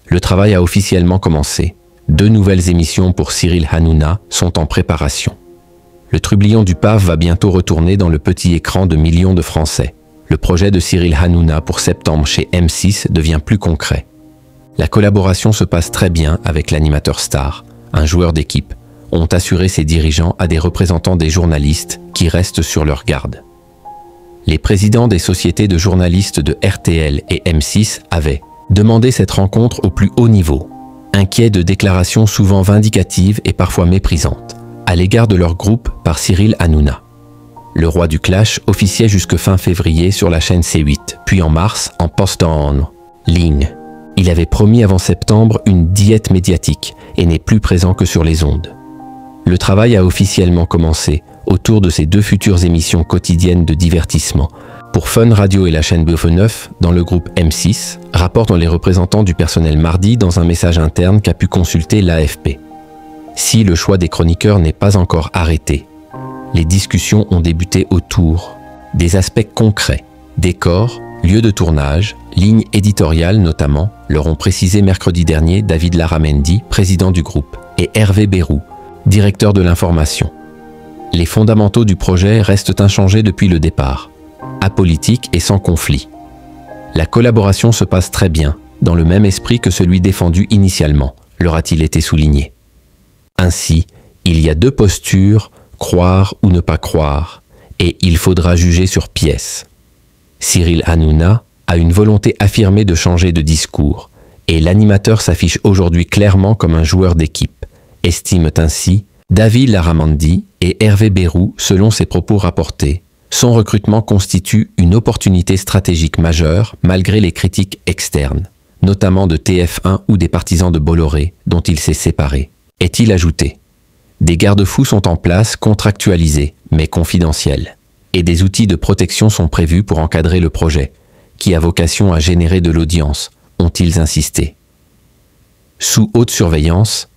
Le travail a officiellement commencé. 2 nouvelles émissions pour Cyril Hanouna sont en préparation. Le trublion du PAF va bientôt retourner dans le petit écran de millions de Français. Le projet de Cyril Hanouna pour septembre chez M6 devient plus concret. La collaboration se passe très bien avec l'animateur star, un joueur d'équipe, ont assuré ses dirigeants à des représentants des journalistes qui restent sur leur garde. Les présidents des sociétés de journalistes de RTL et M6 avaient demandé cette rencontre au plus haut niveau, inquiets de déclarations souvent vindicatives et parfois méprisantes, à l'égard de leur groupe par Cyril Hanouna. Le roi du clash officiait jusque fin février sur la chaîne C8, puis en mars en poste en ligne. Il avait promis avant septembre une diète médiatique et n'est plus présent que sur les ondes. Le travail a officiellement commencé autour de ces 2 futures émissions quotidiennes de divertissement. Pour Fun Radio et la chaîne Buffe 9, dans le groupe M6, rapportent les représentants du personnel mardi dans un message interne qu'a pu consulter l'AFP. Si le choix des chroniqueurs n'est pas encore arrêté, les discussions ont débuté autour des aspects concrets, décors, lieux de tournage, lignes éditoriales notamment, leur ont précisé mercredi dernier David Larramendi, président du groupe, et Hervé Bérou, directeur de l'information. Les fondamentaux du projet restent inchangés depuis le départ, apolitique et sans conflit. La collaboration se passe très bien, dans le même esprit que celui défendu initialement, leur a-t-il été souligné. Ainsi, il y a 2 postures, croire ou ne pas croire, et il faudra juger sur pièce. Cyril Hanouna a une volonté affirmée de changer de discours, et l'animateur s'affiche aujourd'hui clairement comme un joueur d'équipe, estiment ainsi David Larramendi et Hervé Bérou selon ses propos rapportés. Son recrutement constitue une opportunité stratégique majeure malgré les critiques externes, notamment de TF1 ou des partisans de Bolloré dont il s'est séparé. Est-il ajouté? Des garde-fous sont en place, contractualisés, mais confidentiels, et des outils de protection sont prévus pour encadrer le projet, qui a vocation à générer de l'audience, ont-ils insisté. Sous haute surveillance,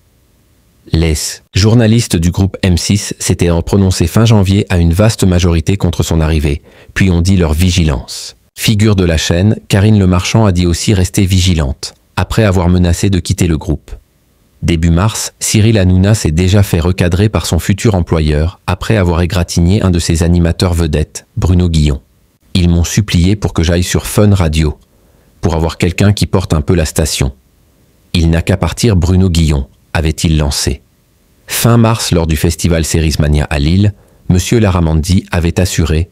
les journalistes du groupe M6 s'étaient prononcés fin janvier à une vaste majorité contre son arrivée, puis ont dit leur vigilance. Figure de la chaîne, Karine Le Marchand a dit aussi rester vigilante, après avoir menacé de quitter le groupe. Début mars, Cyril Hanouna s'est déjà fait recadrer par son futur employeur après avoir égratigné un de ses animateurs vedettes, Bruno Guillon. Ils m'ont supplié pour que j'aille sur Fun Radio, pour avoir quelqu'un qui porte un peu la station. Il n'a qu'à partir Bruno Guillon, avait-il lancé. Fin mars, lors du festival Sérismania à Lille, M. Larramendi avait assuré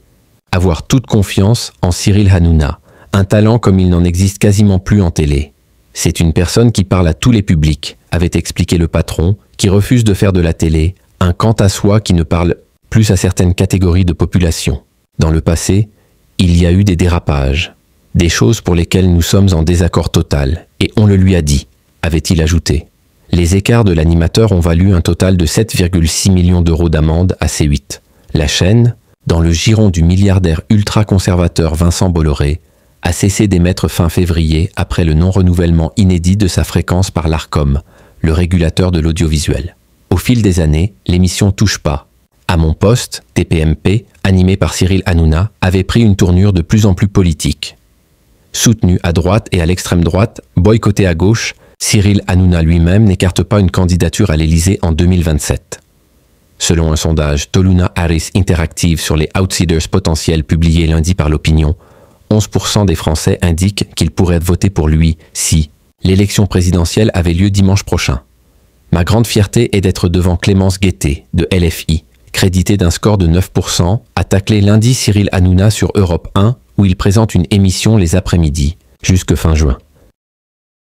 avoir toute confiance en Cyril Hanouna, un talent comme il n'en existe quasiment plus en télé. C'est une personne qui parle à tous les publics, avait expliqué le patron, qui refuse de faire de la télé, un quant à soi qui ne parle plus à certaines catégories de population. Dans le passé, il y a eu des dérapages, des choses pour lesquelles nous sommes en désaccord total, et on le lui a dit, avait-il ajouté. Les écarts de l'animateur ont valu un total de 7,6 millions d'euros d'amende à C8. La chaîne, dans le giron du milliardaire ultra-conservateur Vincent Bolloré, a cessé d'émettre fin février après le non-renouvellement inédit de sa fréquence par l'Arcom, le régulateur de l'audiovisuel. Au fil des années, l'émission Touche pas, à mon poste, TPMP, animé par Cyril Hanouna, avait pris une tournure de plus en plus politique. Soutenu à droite et à l'extrême droite, boycotté à gauche, Cyril Hanouna lui-même n'écarte pas une candidature à l'Élysée en 2027. Selon un sondage Toluna Harris Interactive sur les outsiders potentiels publié lundi par l'Opinion, 11% des Français indiquent qu'ils pourraient voter pour lui si l'élection présidentielle avait lieu dimanche prochain. Ma grande fierté est d'être devant Clémence Guettet, de LFI, crédité d'un score de 9%, a taclé lundi Cyril Hanouna sur Europe 1, où il présente une émission les après-midi, jusque fin juin.